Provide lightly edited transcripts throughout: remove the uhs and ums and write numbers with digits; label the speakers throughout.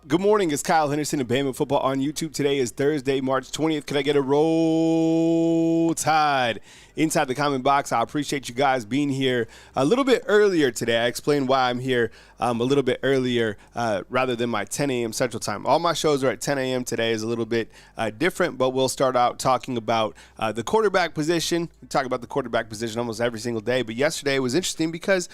Speaker 1: Good morning. It's Kyle Henderson of Bama Football on YouTube. Today is Thursday, March 20th. Could I get a roll tide inside the comment box? I appreciate you guys being here a little bit earlier today. I explained why I'm here a little bit earlier rather than my 10 a.m. Central Time. All my shows are at 10 a.m. Today is a little bit different, but we'll start out talking about the quarterback position. We talk about the quarterback position almost every single day, but yesterday was interesting because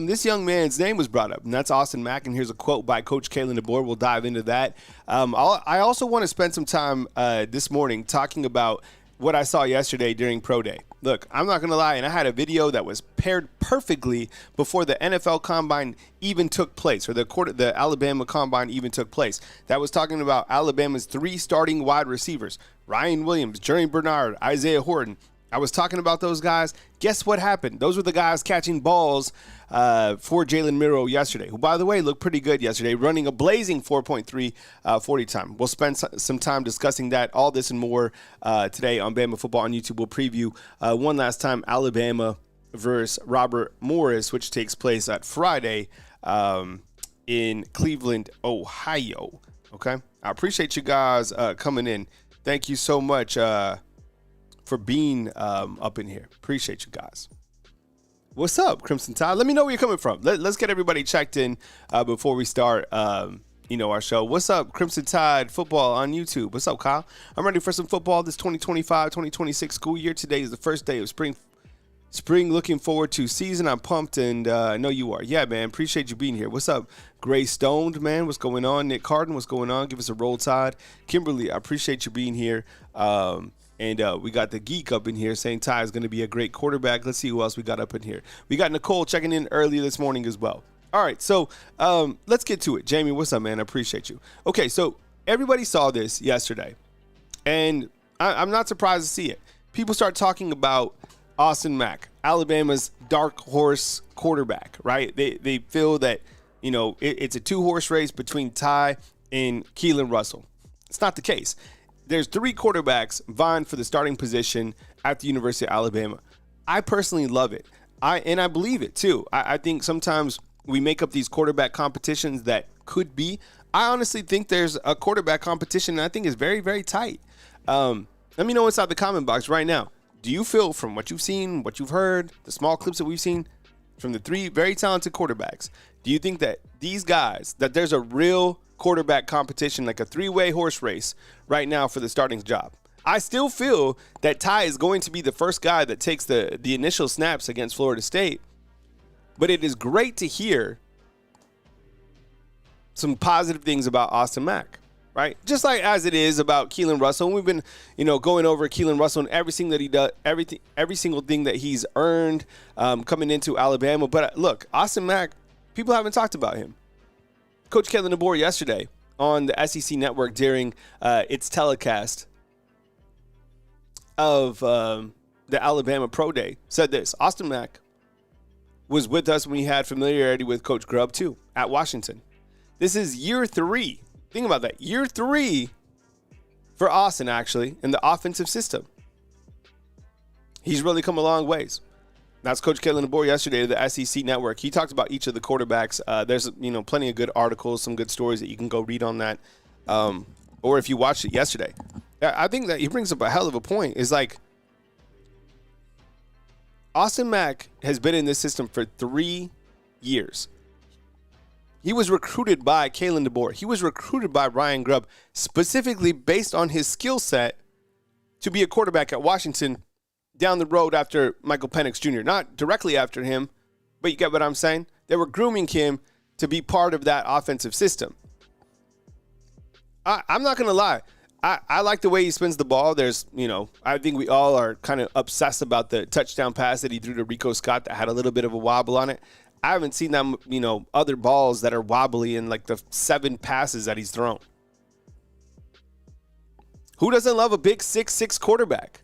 Speaker 1: this young man's name was brought up, and that's Austin Mack, and here's a quote by Coach DeBoer. We'll dive into that. I also want to spend some time this morning talking about what I saw yesterday during Pro Day. Look, I'm not going to lie, and I had a video that was paired perfectly before the NFL Combine even took place, or the Alabama Combine even took place. That was talking about Alabama's 3 starting wide receivers, Ryan Williams, Jerry Bernard, Isaiah Horton. I was talking about those guys. Guess what happened? Those were the guys catching balls for Jalen Milroe yesterday, who, by the way, looked pretty good yesterday, running a blazing 4.3 40 time. We'll spend some time discussing that, all this and more today on Bama Football on YouTube. We'll preview one last time Alabama versus Robert Morris, which takes place at Friday in Cleveland, Ohio. Okay? I appreciate you guys coming in. Thank you so much for being up in here. Appreciate you guys. What's up, Crimson Tide? Let me know where you're coming from. Let's get everybody checked in before we start our show. What's up, Crimson Tide Football on YouTube? What's up, Kyle? I'm ready for some football this 2025-2026 school year. Today is the first day of spring. Looking forward to season. I'm pumped, and I know you are. Yeah, man. Appreciate you being here. What's up, Gray Stoned, man? What's going on? Nick Carden, what's going on? Give us a roll tide. Kimberly, I appreciate you being here. And we got the geek up in here saying Ty is going to be a great quarterback. Let's see who else we got up in here. We got Nicole checking in earlier this morning as well. All right, so let's get to it. Jamie, what's up, man? I appreciate you. Okay, so everybody saw this yesterday, and I'm not surprised to see it. People start talking about Austin Mack, Alabama's dark horse quarterback, right? They feel that, it's a 2-horse race between Ty and Keelan Russell. It's not the case. There's 3 quarterbacks vying for the starting position at the University of Alabama. I personally love it. I believe it too. I think sometimes we make up these quarterback competitions that could be. I honestly think there's a quarterback competition that I think is very, very tight. Let me know inside the comment box right now. Do you feel, from what you've seen, what you've heard, the small clips that we've seen from the 3 very talented quarterbacks, do you think that these guys, that there's a real quarterback competition, like a 3-way horse race right now for the starting job? I still feel that Ty is going to be the first guy that takes the initial snaps against Florida State. But it is great to hear some positive things about Austin Mack, right? Just like as it is about Keelan Russell. And we've been, going over Keelan Russell and everything that he does, every single thing that he's earned coming into Alabama. But look, Austin Mack, people haven't talked about him. Coach DeBoer yesterday on the SEC Network during its telecast of the Alabama Pro Day said this: Austin Mack was with us when he had familiarity with Coach Grubb too at Washington. This is year 3. Think about that. Year 3 for Austin, actually, in the offensive system. He's really come a long ways. That's Coach DeBoer yesterday to the SEC Network. He talked about each of the quarterbacks. There's plenty of good articles, some good stories that you can go read on that. Or if you watched it yesterday, I think that he brings up a hell of a point. Is like Austin Mack has been in this system for 3 years. He was recruited by DeBoer. He was recruited by Ryan Grubb specifically based on his skill set to be a quarterback at Washington down the road after Michael Penix Jr. Not directly after him, but you get what I'm saying? They were grooming him to be part of that offensive system. I'm not going to lie. I like the way he spins the ball. There's, I think we all are kind of obsessed about the touchdown pass that he threw to Rico Scott that had a little bit of a wobble on it. I haven't seen them, other balls that are wobbly in like the 7 passes that he's thrown. Who doesn't love a big 6'6" quarterback?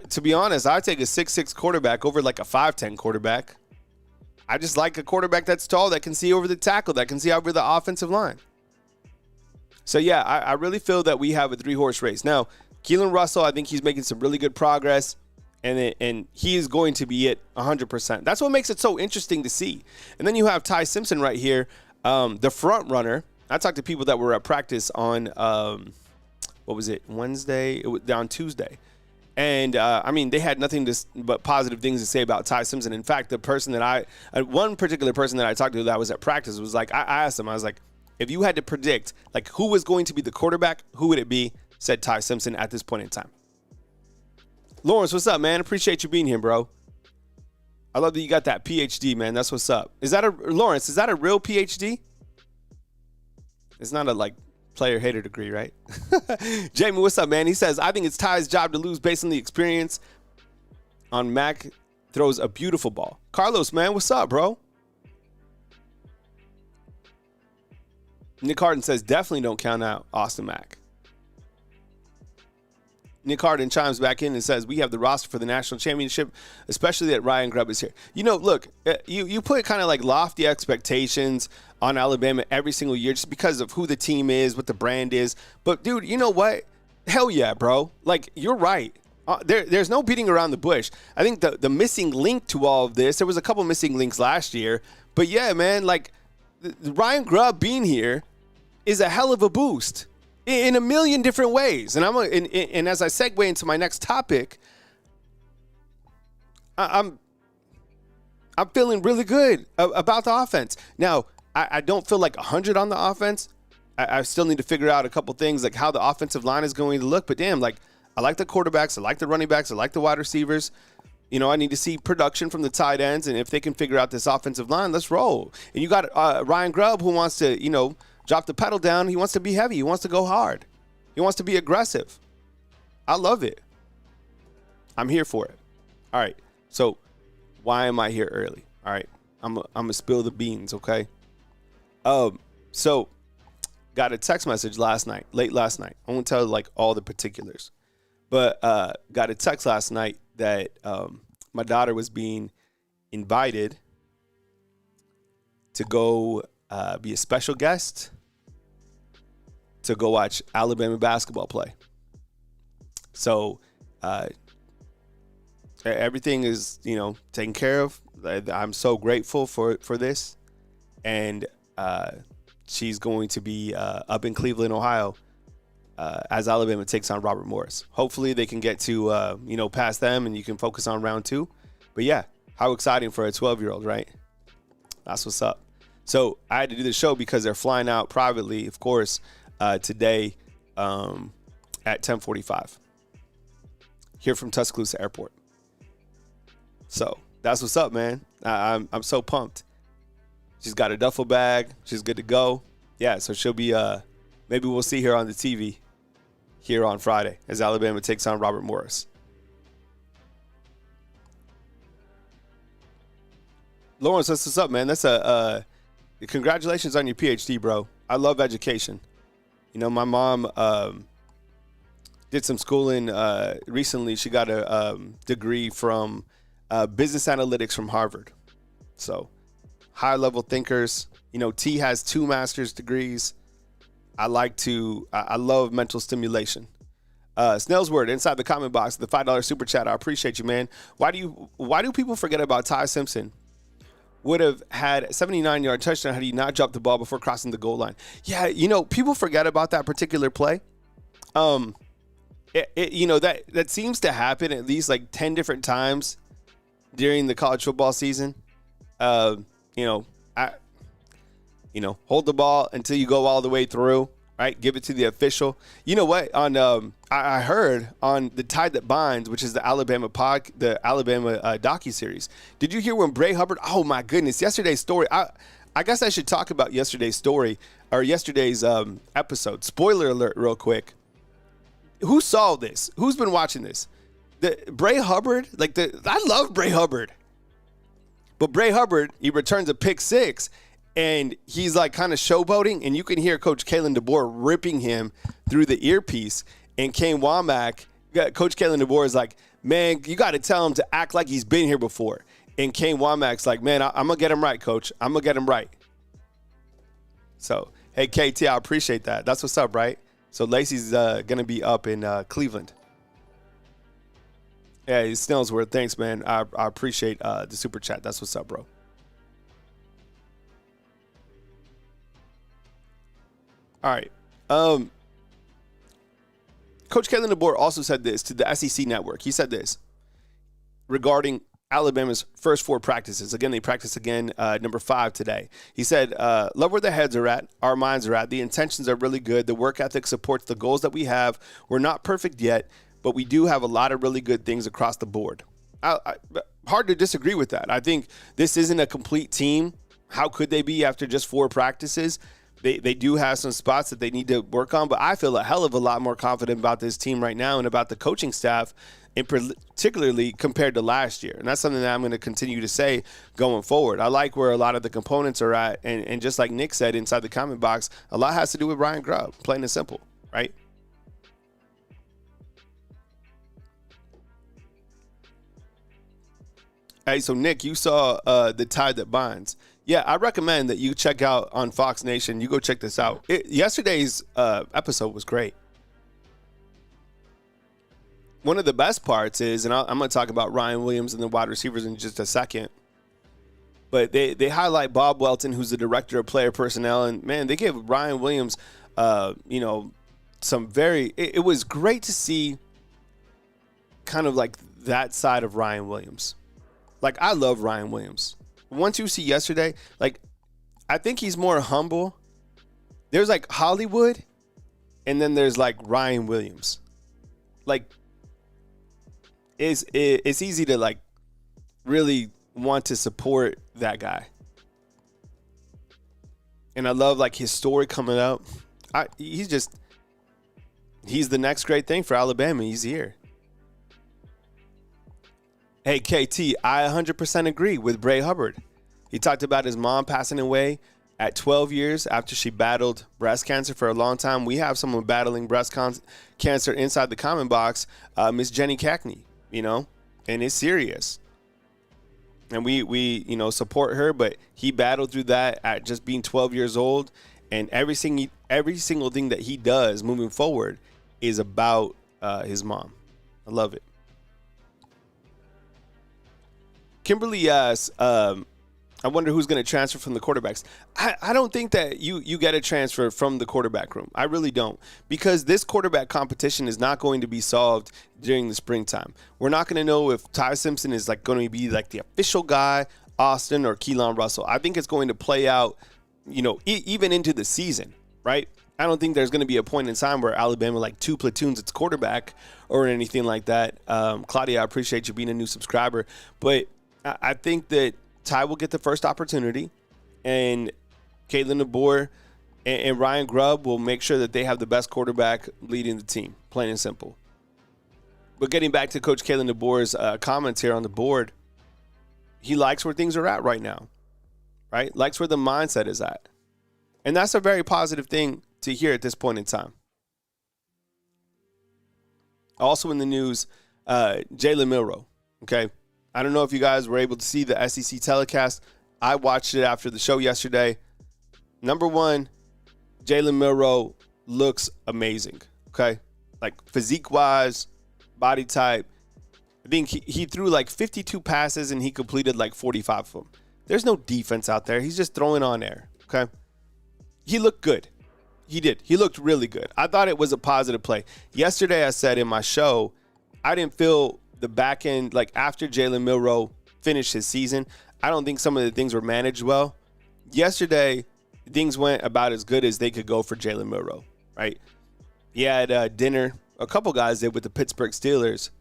Speaker 1: To be honest, I take a 6'6" quarterback over like a 5'10" quarterback. I just like a quarterback that's tall, that can see over the tackle, that can see over the offensive line. So, yeah, I really feel that we have a 3-horse race. Now, Keelan Russell, I think he's making some really good progress, and he is going to be it 100%. That's what makes it so interesting to see. And then you have Ty Simpson right here, The front runner, I talked to people that were at practice on, what was it, Wednesday? It was on Tuesday. And, I mean, they had nothing but positive things to say about Ty Simpson. In fact, the person that one particular person that I talked to that was at practice was like, I asked him, I was like, if you had to predict, like, who was going to be the quarterback, who would it be? Said Ty Simpson at this point in time. Lawrence, what's up, man? Appreciate you being here, bro. I love that you got that PhD, man. That's what's up. Lawrence, is that a real PhD? It's not a, like, player hater degree, right? Jamie, what's up, man? He says, I think it's Ty's job to lose based on the experience. On Mack throws a beautiful ball. Carlos, man, what's up, bro? Nick Harden says, definitely don't count out Austin Mack. Nick Harden chimes back in and says, we have the roster for the national championship, especially that Ryan Grubb is here. You know, look, you put kind of like lofty expectations on Alabama every single year just because of who the team is, what the brand is. But, dude, you know what? Hell yeah, bro. Like, you're right. There's no beating around the bush. I think the missing link to all of this, there was a couple missing links last year. But, yeah, man, like, Ryan Grubb being here is a hell of a boost in a million different ways. And and as I segue into my next topic, I'm feeling really good about the offense. Now, I don't feel like 100 on the offense. I still need to figure out a couple things, like how the offensive line is going to look. But damn, like, I like the quarterbacks, I like the running backs, I like the wide receivers. You know, I need to see production from the tight ends, and if they can figure out this offensive line, let's roll. And you got Ryan Grubb, who wants to, you know, drop the pedal down. He wants to be heavy. He wants to go hard. He wants to be aggressive. I love it. I'm here for it. All right. So why am I here early? All right. I'm going to spill the beans, okay? So got a text message late last night. I won't tell like all the particulars. But got a text last night that my daughter was being invited to go be a special guest to go watch Alabama basketball play. So everything is, you know, taken care of. I'm so grateful for this. And she's going to be up in Cleveland, Ohio, as Alabama takes on Robert Morris. Hopefully they can get to, you know, past them and you can focus on round 2. But yeah, how exciting for a 12-year-old, right? That's what's up. So I had to do the show because they're flying out privately, of course, today at 10:45 here from Tuscaloosa Airport. So that's what's up, man. I'm so pumped. She's got a duffel bag. She's good to go. Yeah, so she'll be maybe we'll see her on the TV here on Friday as Alabama takes on Robert Morris. Lawrence, that's what's up, man. That's congratulations on your PhD, bro. I love education. You know, my mom did some schooling recently. She got a degree from business analytics from Harvard. So high-level thinkers. You know, T has 2 master's degrees. I love mental stimulation. Snell's Word inside the comment box, the $5 super chat. I appreciate you, man. Why do people forget about Ty Simpson? Would have had a 79-yard touchdown had he not dropped the ball before crossing the goal line. Yeah, you know, people forget about that particular play. You know, that seems to happen at least like 10 different times during the college football season. You know, hold the ball until you go all the way through, right? Give it to the official. You know what? I heard on The Tide That Binds, which is the Alabama docuseries. Did you hear when Bray Hubbard? Oh my goodness! Yesterday's story. I guess I should talk about yesterday's story or yesterday's episode. Spoiler alert, real quick. Who saw this? Who's been watching this? Bray Hubbard. I love Bray Hubbard, but Bray Hubbard, he returns a pick 6. And he's like kind of showboating, and you can hear Coach Kalen DeBoer ripping him through the earpiece. And Kane Womack, Coach Kalen DeBoer is like, man, you got to tell him to act like he's been here before. And Kane Womack's like, man, I'm going to get him right, Coach. I'm going to get him right. So, hey, KT, I appreciate that. That's what's up, right? So Lacey's going to be up in Cleveland. Yeah, Snellsworth, thanks, man. I appreciate the super chat. That's what's up, bro. All right. Coach Jalen DeBoer also said this to the SEC Network. He said this regarding Alabama's first 4 practices. Again, they practice again number 5 today. He said, love where the heads are at, our minds are at. The intentions are really good. The work ethic supports the goals that we have. We're not perfect yet, but we do have a lot of really good things across the board. Hard to disagree with that. I think this isn't a complete team. How could they be after just 4 practices? They do have some spots that they need to work on, but I feel a hell of a lot more confident about this team right now and about the coaching staff, and particularly compared to last year. And that's something that I'm going to continue to say going forward. I like where a lot of the components are at, and just like Nick said inside the comment box, a lot has to do with Ryan Grubb, plain and simple, right? Hey, so Nick, you saw The Tide That Binds. Yeah, I recommend that you check out on Fox Nation. You go check this out. Yesterday's episode was great. One of the best parts is, and I'm going to talk about Ryan Williams and the wide receivers in just a second, but they highlight Bob Welton, who's the director of player personnel, and, man, they give Ryan Williams, some very – it was great to see kind of like that side of Ryan Williams. Like, I love Ryan Williams. Once you see yesterday, like, I think he's more humble. There's like Hollywood, and then there's like Ryan Williams. Like, it's easy to like really want to support that guy. And I love like his story coming out. He's the next great thing for Alabama. He's here. Hey, KT, I 100% agree with Bray Hubbard. He talked about his mom passing away at 12 years after she battled breast cancer for a long time. We have someone battling breast cancer inside the comment box, Miss Jenny Cackney, and it's serious. And we support her, but he battled through that at just being 12 years old. And every single thing that he does moving forward is about his mom. I love it. Kimberly asks, I wonder who's going to transfer from the quarterbacks. I don't think that you get a transfer from the quarterback room. I really don't. Because this quarterback competition is not going to be solved during the springtime. We're not going to know if Ty Simpson is like going to be like the official guy, Austin, or Keelan Russell. I think it's going to play out, even into the season, right? I don't think there's going to be a point in time where Alabama like 2 platoons its quarterback or anything like that. Claudia, I appreciate you being a new subscriber. But I think that Ty will get the first opportunity, and Jalen DeBoer and Ryan Grubb will make sure that they have the best quarterback leading the team, plain and simple. But getting back to Coach Jalen DeBoer's comments here on the board, he likes where things are at right now, right? Likes where the mindset is at. And that's a very positive thing to hear at this point in time. Also in the news, Jalen Milroe, okay? I don't know if you guys were able to see the SEC telecast. I watched it after the show yesterday. Number one, Jalen Milroe looks amazing, okay? Like physique-wise, body type. I think he threw like 52 passes and he completed like 45 of them. There's no defense out there. He's just throwing on air, okay? He looked good. He did. He looked really good. I thought it was a positive play. Yesterday I said in my show, I didn't feel the back end, like after Jalen Milroe finished his season, I don't think some of the things were managed well. Yesterday, things went about as good as they could go for Jalen Milroe, right? He had dinner, a couple guys did with the Pittsburgh Steelers.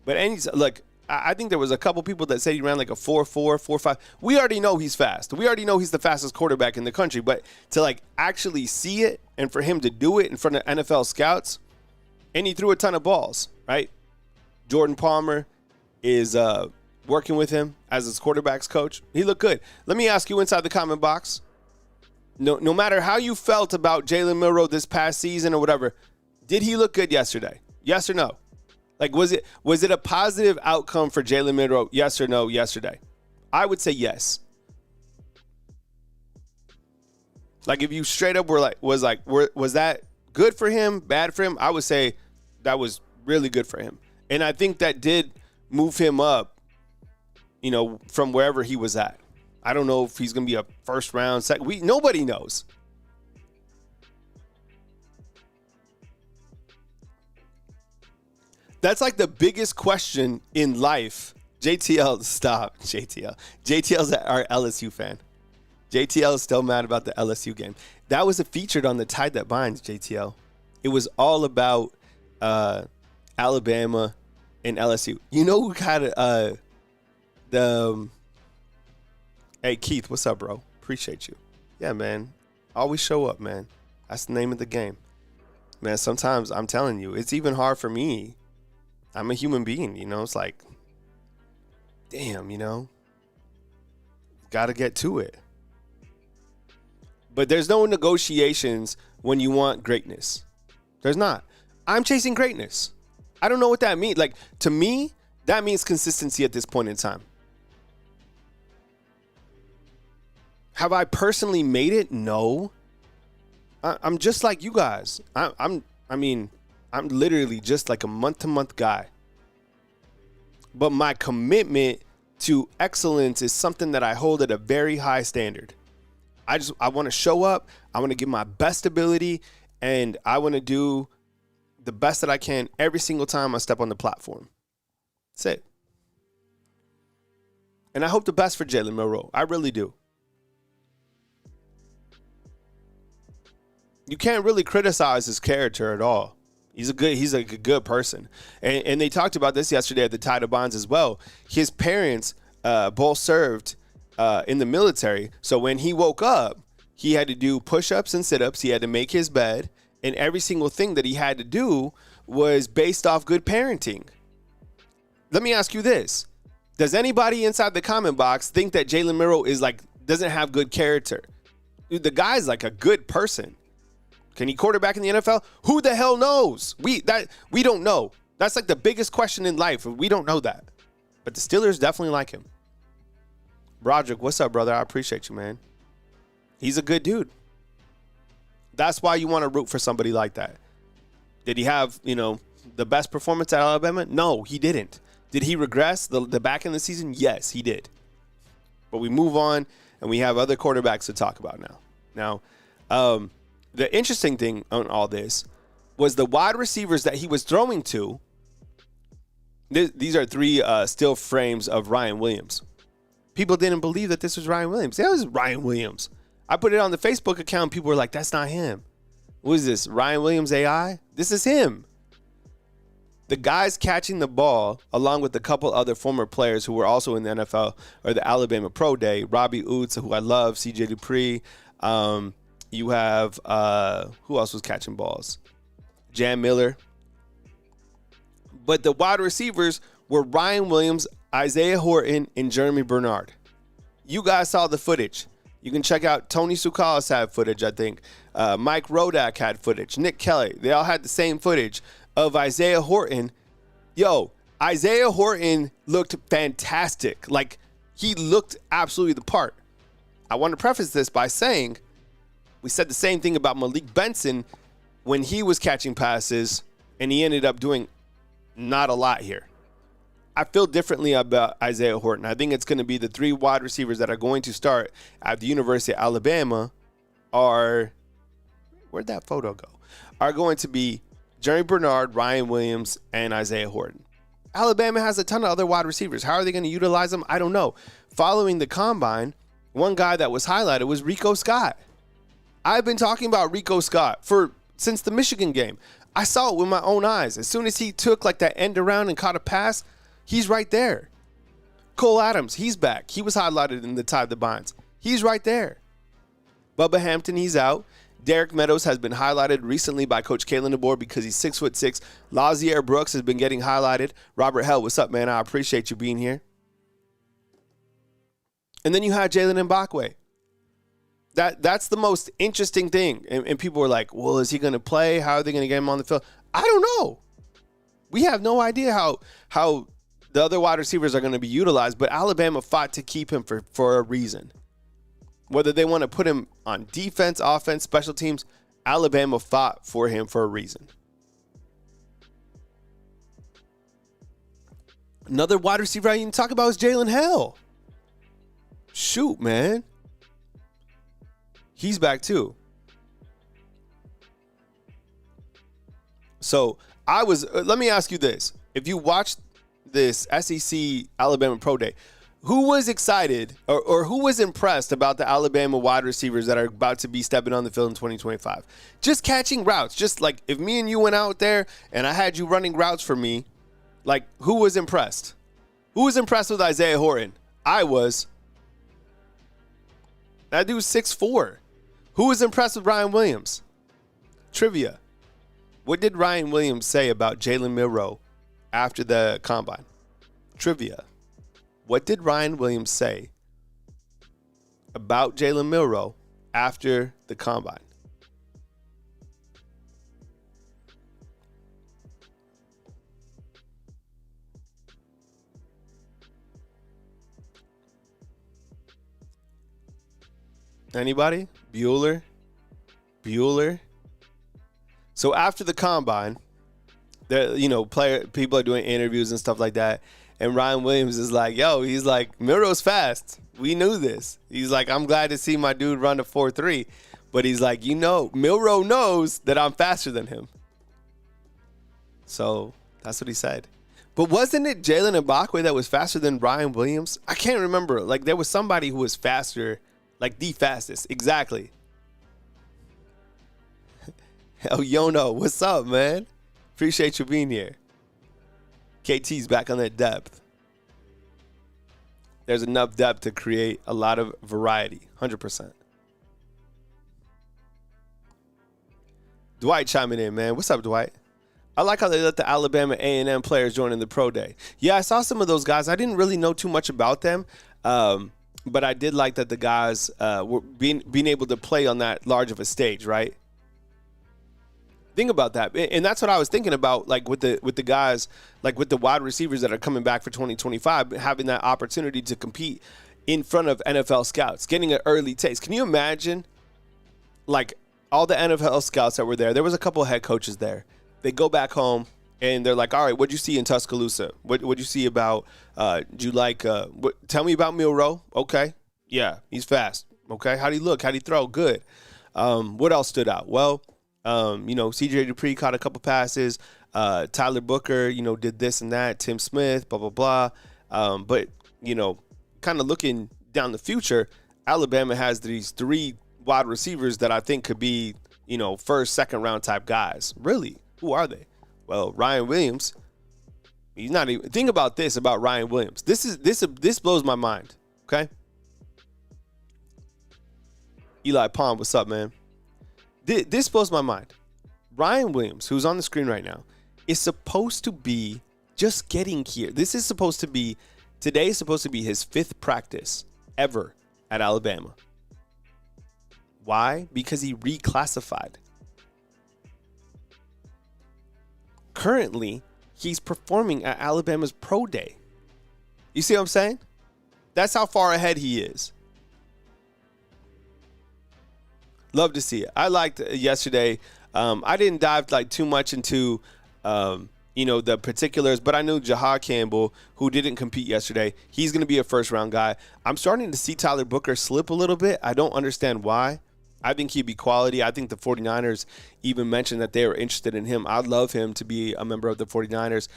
Speaker 1: But look, I think there was a couple people that said he ran like a 4.4, 4.5. We already know he's fast. We already know he's the fastest quarterback in the country. But to like actually see it and for him to do it in front of NFL scouts, and he threw a ton of balls, right? Jordan Palmer is working with him as his quarterback's coach. He looked good. Let me ask you inside the comment box, no matter how you felt about Jalen Milroe this past season or whatever, did he look good yesterday? Yes or no? Like, was it a positive outcome for Jalen Milroe? Yes or no yesterday? I would say yes. Like, if you straight up was that good for him, bad for him? I would say that was really good for him. And I think that did move him up, from wherever he was at. I don't know if he's going to be a first round, second. Nobody knows. That's like the biggest question in life. JTL, stop. JTL. JTL's our LSU fan. JTL is still mad about the LSU game. That was featured on the Tide That Binds, JTL. It was all about Alabama and LSU. You know who got hey, Keith, what's up, bro? Appreciate you. Yeah, man. Always show up, man. That's the name of the game. Man, sometimes I'm telling you, it's even hard for me. I'm a human being, it's like, damn, got to get to it. But there's no negotiations when you want greatness. There's not. I'm chasing greatness. I don't know what that means. Like, to me, that means consistency at this point in time. Have I personally made it? No. I'm just like you guys. I'm literally just like a month-to-month guy. But my commitment to excellence is something that I hold at a very high standard. I want to show up. I want to give my best ability, and I want to do the best that I can every single time I step on the platform. That's it. And I hope the best for Jalen Milroe. I really do. You can't really criticize his character at all. He's a good person. And they talked about this yesterday at the Tide of Bonds as well. His parents both served in the military. So when he woke up, he had to do push-ups and sit-ups. He had to make his bed. And every single thing that he had to do was based off good parenting. Let me ask you this. Does anybody inside the comment box think that Jalen Milroe doesn't have good character? Dude, the guy's like a good person. Can he quarterback in the NFL? Who the hell knows? We don't know. That's like the biggest question in life. We don't know that. But the Steelers definitely like him. Broderick, what's up, brother? I appreciate you, man. He's a good dude. That's why you want to root for somebody like that. Did he have, the best performance at Alabama? No, he didn't. Did he regress the back end of the season? Yes, he did. But we move on, and we have other quarterbacks to talk about now. Now, the interesting thing on all this was the wide receivers that he was throwing to. These are three still frames of Ryan Williams. People didn't believe that this was Ryan Williams. That was Ryan Williams. I put it on the Facebook account. People were like, that's not him. What is this, Ryan Williams AI? This is him. The guys catching the ball, along with a couple other former players who were also in the NFL or the Alabama Pro Day, Robbie Oots, who I love, CJ Dupree. You have, who else was catching balls? Jam Miller. But the wide receivers were Ryan Williams, Isaiah Horton, and Jeremy Bernard. You guys saw the footage. You can check out Tony Sukalis had footage, I think. Mike Rodak had footage. Nick Kelly. They all had the same footage of Isaiah Horton. Yo, Isaiah Horton looked fantastic. Like, he looked absolutely the part. I want to preface this by saying we said the same thing about Malik Benson when he was catching passes, and he ended up doing not a lot here. I feel differently about Isaiah Horton. I think it's going to be the three wide receivers that are going to start at the University of Alabama are, where'd that photo go? Are going to be Jeremy Bernard, Ryan Williams, and Isaiah Horton. Alabama has a ton of other wide receivers. How are they going to utilize them? I don't know. Following the combine, one guy that was highlighted was Rico Scott. I've been talking about Rico Scott since the Michigan game. I saw it with my own eyes. As soon as he took that end around and caught a pass, he's right there. Cole Adams, he's back. He was highlighted in the Tide that Binds. He's right there. Bubba Hampton, he's out. Derek Meadows has been highlighted recently by Coach Kalen DeBoer because he's 6'6". Lazier Brooks has been getting highlighted. Robert Hell, what's up, man? I appreciate you being here. And then you had Jalen Mbakwe. That's the most interesting thing. And people were like, well, is he going to play? How are they going to get him on the field? I don't know. We have no idea how the other wide receivers are going to be utilized, but Alabama fought to keep him for a reason. Whether they want to put him on defense, offense, special teams, Alabama fought for him for a reason. Another wide receiver I didn't talk about is Jalen Hell. Shoot, man. He's back too. So let me ask you this. if you watched this SEC Alabama Pro Day, who was excited or who was impressed about the Alabama wide receivers that are about to be stepping on the field in 2025? Just catching routes. Just like if me and you went out there and I had you running routes for me, like who was impressed? Who was impressed with Isaiah Horton? I was. That dude's 6'4". Who was impressed with Ryan Williams? Trivia. What did Ryan Williams say about Jalen Milroe after the combine? Trivia. What did Ryan Williams say about Jalen Milroe after the combine? Anybody? Bueller? So after the combine, people are doing interviews and stuff like that. And Ryan Williams is like, he's like, Milroe's fast. We knew this. He's like, I'm glad to see my dude run a 4.3. But he's like, Milroe knows that I'm faster than him. So that's what he said. But wasn't it Jalen Mbakwe that was faster than Ryan Williams? I can't remember. Like, there was somebody who was faster, like the fastest. Exactly. Oh, Yono, what's up, man? Appreciate you being here. KT's back on that depth. There's enough depth to create a lot of variety. 100%. Dwight chiming in, man. What's up, Dwight? I like how they let the Alabama A&M players join in the pro day. Yeah, I saw some of those guys. I didn't really know too much about them, but I did like that the guys were being able to play on that large of a stage, right? Think about that. And that's what I was thinking about, like with the guys, like with the wide receivers that are coming back for 2025, having that opportunity to compete in front of NFL scouts, getting an early taste. Can you imagine, like, all the NFL scouts that were there? There was a couple of head coaches there. They go back home, and they're like, all right, what'd you see in Tuscaloosa? What'd you see about, tell me about Milroe. Okay. Yeah, he's fast. Okay. How'd he look? How'd he throw? Good. What else stood out? Well, C.J. Dupree caught a couple passes. Tyler Booker, did this and that. Tim Smith, blah, blah, blah. But, kind of looking down the future, Alabama has these 3 wide receivers that I think could be, first, second round type guys. Really? Who are they? Well, Ryan Williams, he's not even. Think about this about Ryan Williams. This blows my mind. Okay. Eli Pond, what's up, man? This blows my mind. Ryan Williams, who's on the screen right now, is supposed to be just getting here. Today is supposed to be his 5th practice ever at Alabama. Why? Because he reclassified. Currently, he's performing at Alabama's Pro Day. You see what I'm saying? That's how far ahead he is. Love to see it. I liked yesterday. I didn't dive too much into the particulars, but I knew Jahad Campbell, who didn't compete yesterday, he's going to be a first-round guy. I'm starting to see Tyler Booker slip a little bit. I don't understand why. I think he'd be quality. I think the 49ers even mentioned that they were interested in him. I'd love him to be a member of the 49ers.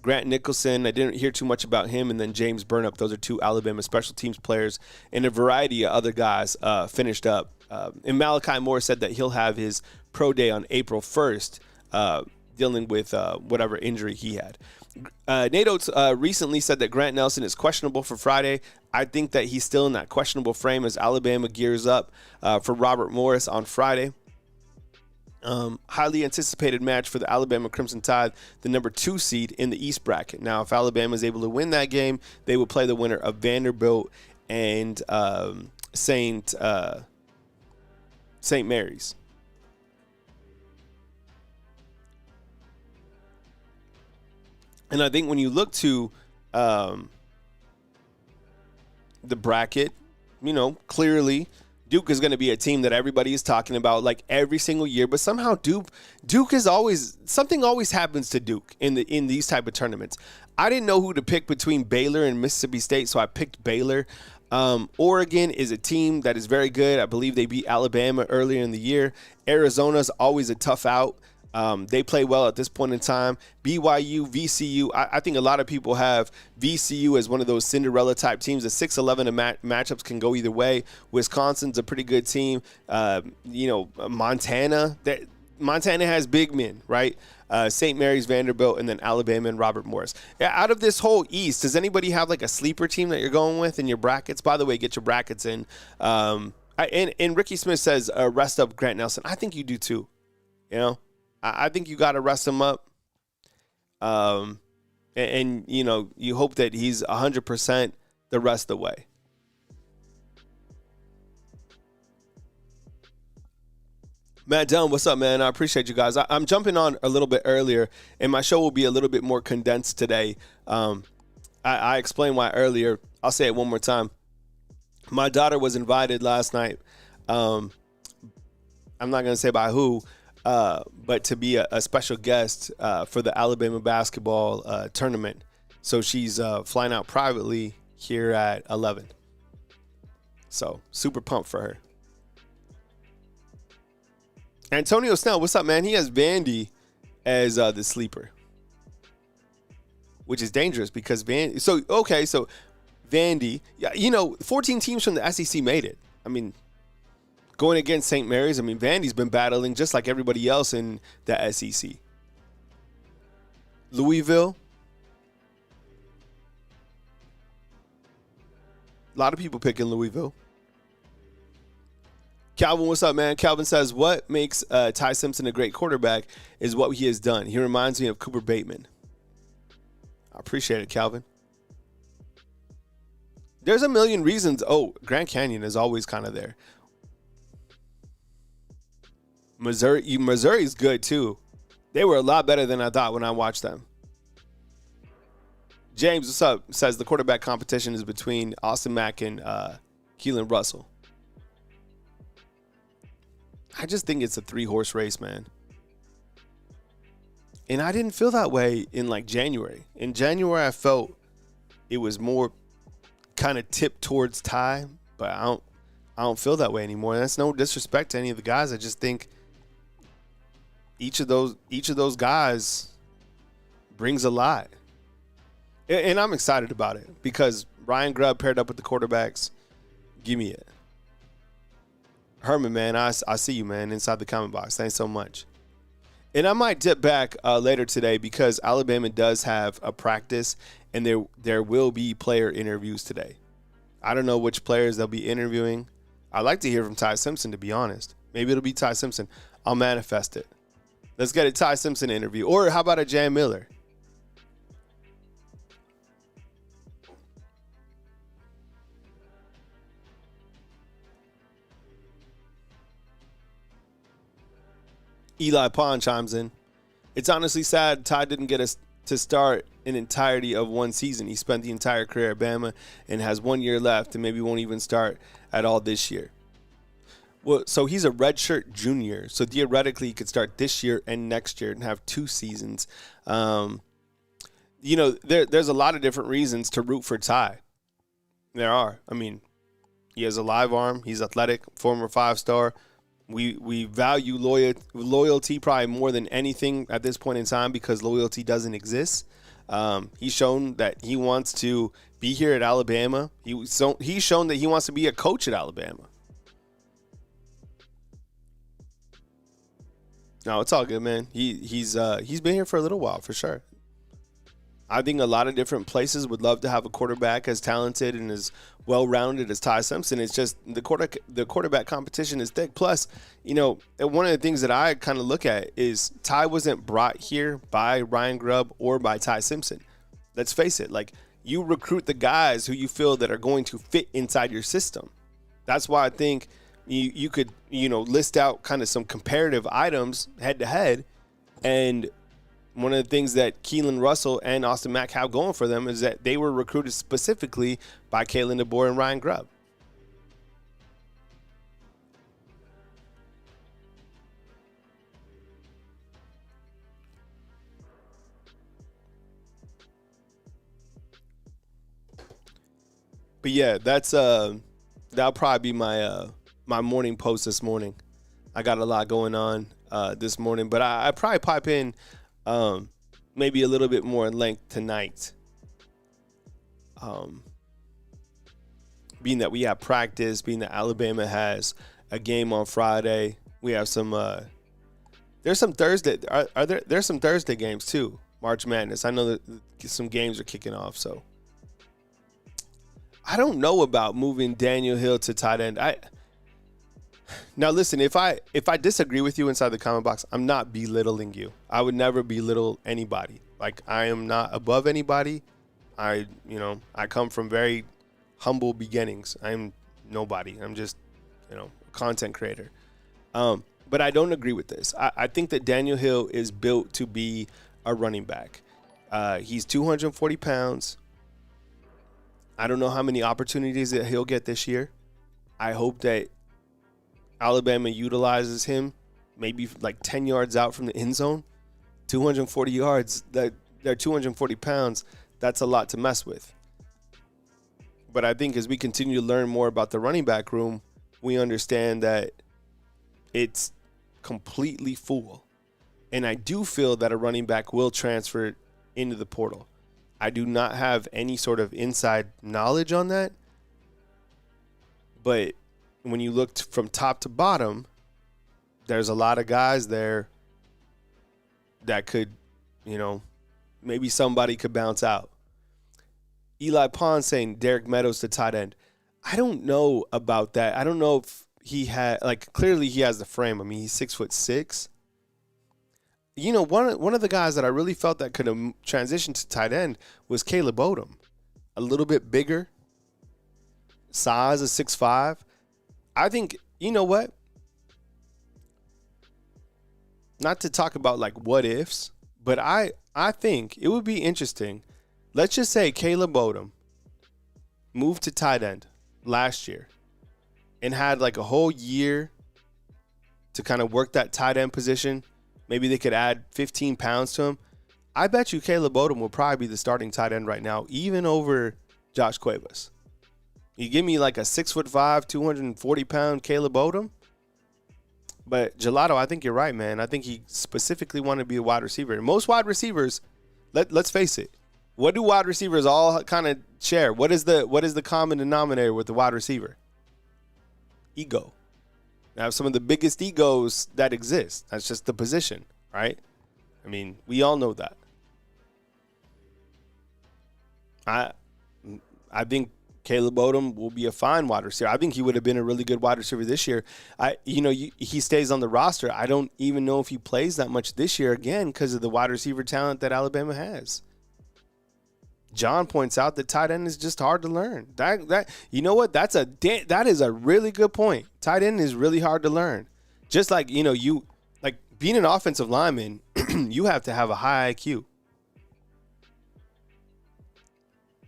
Speaker 1: Grant Nicholson, I didn't hear too much about him, and then James Burnup. Those are 2 Alabama special teams players, and a variety of other guys finished up. And Malachi Moore said that he'll have his pro day on April 1st, dealing with whatever injury he had. Nate Oates recently said that Grant Nelson is questionable for Friday. I think that he's still in that questionable frame as Alabama gears up for Robert Morris on Friday. Highly anticipated match for the Alabama Crimson Tide, the number 2 seed in the East bracket. Now, if Alabama is able to win that game, they will play the winner of Vanderbilt and St. Mary's. And I think when you look to the bracket, clearly Duke is going to be a team that everybody is talking about like every single year. But somehow Duke is always – something always happens to Duke in these type of tournaments. I didn't know who to pick between Baylor and Mississippi State, so I picked Baylor. Oregon is a team that is very good. I believe they beat Alabama earlier in the year. Arizona's always a tough out. They play well at this point in time. BYU, VCU, I think a lot of people have VCU as one of those Cinderella type teams. The 6-11 matchups can go either way. Wisconsin's a pretty good team. Montana has big men, right? St. Mary's, Vanderbilt, and then Alabama and Robert Morris. Out of this whole East, does anybody have like a sleeper team that you're going with in your brackets? By the way, get your brackets in. And Ricky Smith says, rest up Grant Nelson. I think you do too. I think you got to rest him up. You hope that he's 100% the rest of the way. Matt Dunn, what's up, man? I appreciate you guys. I'm jumping on a little bit earlier, and my show will be a little bit more condensed today. I explained why earlier. I'll say it one more time. My daughter was invited last night. I'm not going to say by who, but to be a special guest for the Alabama basketball tournament. So she's flying out privately here at 11. So super pumped for her. Antonio Snell, what's up, man? He has Vandy as the sleeper, which is dangerous because Vandy. So Vandy, 14 teams from the SEC made it. I mean, going against St. Mary's, Vandy's been battling just like everybody else in the SEC. Louisville, a lot of people picking Louisville. Calvin, what's up, man? Calvin says, what makes Ty Simpson a great quarterback is what he has done. He reminds me of Cooper Bateman. I appreciate it, Calvin. There's a million reasons. Oh, Grand Canyon is always kind of there. Missouri's good, too. They were a lot better than I thought when I watched them. James, what's up? Says the quarterback competition is between Austin Mack and Keelan Russell. I just think it's a 3-horse race, man. And I didn't feel that way in January. In January, I felt it was more kind of tipped towards Ty, but I don't feel that way anymore. And that's no disrespect to any of the guys. I just think each of those guys brings a lot. And I'm excited about it because Ryan Grubb paired up with the quarterbacks. Give me it. Herman, man, I see you, man, inside the comment box. Thanks so much. And I might dip back later today because Alabama does have a practice, and there will be player interviews today. I don't know which players they'll be interviewing. I'd like to hear from Ty Simpson, to be honest. Maybe it'll be Ty Simpson. I'll manifest it. Let's get a Ty Simpson interview. Or how about a Jan Miller? Eli Pond chimes in. It's honestly sad Ty didn't get us to start an entirety of one season. He spent the entire career at Bama and has 1 year left and maybe won't even start at all this year. Well, so he's a redshirt junior. So theoretically, he could start this year and next year and have 2 seasons. There's a lot of different reasons to root for Ty. There are. He has a live arm. He's athletic, former 5-star. We value loyalty probably more than anything at this point in time because loyalty doesn't exist. He's shown that he wants to be here at Alabama. He's shown that he wants to be a coach at Alabama. No, it's all good, man. He's been here for a little while for sure. I think a lot of different places would love to have a quarterback as talented and as well-rounded as Ty Simpson. It's just the quarterback competition is thick. Plus, one of the things that I kind of look at is Ty wasn't brought here by Ryan Grubb or by Ty Simpson. Let's face it. You recruit the guys who you feel that are going to fit inside your system. That's why I think you could, list out kind of some comparative items head-to-head. And one of the things that Keelan Russell and Austin Mack have going for them is that they were recruited specifically by Kalen DeBoer and Ryan Grubb. But yeah, that'll probably be my morning post this morning. I got a lot going on this morning, but I probably pipe in maybe a little bit more in length tonight. Being that we have practice, being that Alabama has a game on Friday, we have some. There's some Thursday. There's some Thursday games too. March Madness. I know that some games are kicking off, so I don't know about moving Daniel Hill to tight end. Now listen, if I disagree with you inside the comment box, I'm not belittling you. I would never belittle anybody. Like, I am not above anybody. I come from very humble beginnings. I'm nobody. I'm just, a content creator. But I don't agree with this. I think that Daniel Hill is built to be a running back. He's 240 pounds. I don't know how many opportunities that he'll get this year. I hope that Alabama utilizes him maybe like 10 yards out from the end zone. 240 yards, they're 240 pounds. That's a lot to mess with. But I think as we continue to learn more about the running back room, we understand that it's completely full. And I do feel that a running back will transfer into the portal. I do not have any sort of inside knowledge on that. But when you look from top to bottom, there's a lot of guys there that could, maybe somebody could bounce out. Eli Pond saying Derek Meadows to tight end. I don't know about that. I don't know if he had, clearly he has the frame. I mean, he's 6'6". One of the guys that I really felt that could have transitioned to tight end was Caleb Odom. A little bit bigger, size of 6'5". I think, you know what? Not to talk about what ifs, but I think it would be interesting. Let's just say Caleb Odom moved to tight end last year and had a whole year to kind of work that tight end position. Maybe they could add 15 pounds to him. I bet you Caleb Odom will probably be the starting tight end right now, even over Josh Cuevas. You give me a 6'5", 240-pound Caleb Odom. But Gelato, I think you're right, man. I think he specifically wanted to be a wide receiver. And most wide receivers, let's face it, what do wide receivers all kind of share? What is the common denominator with the wide receiver? Ego. They have some of the biggest egos that exist. That's just the position, right? I mean, we all know that. I think Caleb Odom will be a fine wide receiver. I think he would have been a really good wide receiver this year. He stays on the roster. I don't even know if he plays that much this year again because of the wide receiver talent that Alabama has. John points out that tight end is just hard to learn. That you know what? That is a really good point. Tight end is really hard to learn. Just you being an offensive lineman, you have to have a high IQ.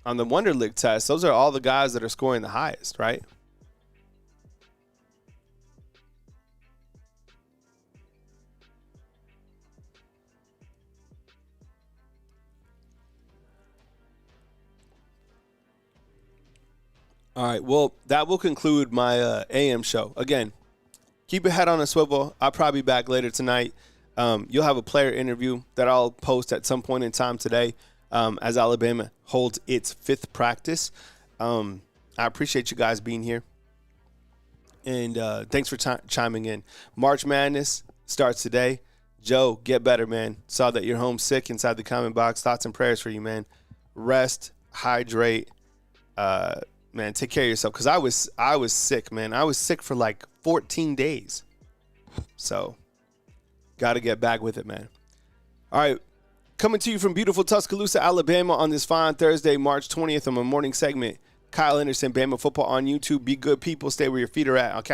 Speaker 1: On the Wonderlic test, those are all the guys that are scoring the highest, right? All right, well, that will conclude my AM show. Again, keep your head on a swivel. I'll probably be back later tonight. You'll have a player interview that I'll post at some point in time today as Alabama holds its 5th practice. I appreciate you guys being here. And thanks for chiming in. March Madness starts today. Joe, get better, man. Saw that you're home sick inside the comment box. Thoughts and prayers for you, man. Rest, hydrate. Man, take care of yourself, because I was sick, man. I was sick for 14 days. So, got to get back with it, man. All right, coming to you from beautiful Tuscaloosa, Alabama on this fine Thursday, March 20th on my morning segment. Kyle Anderson, Bama Football on YouTube. Be good people. Stay where your feet are at. I'll catch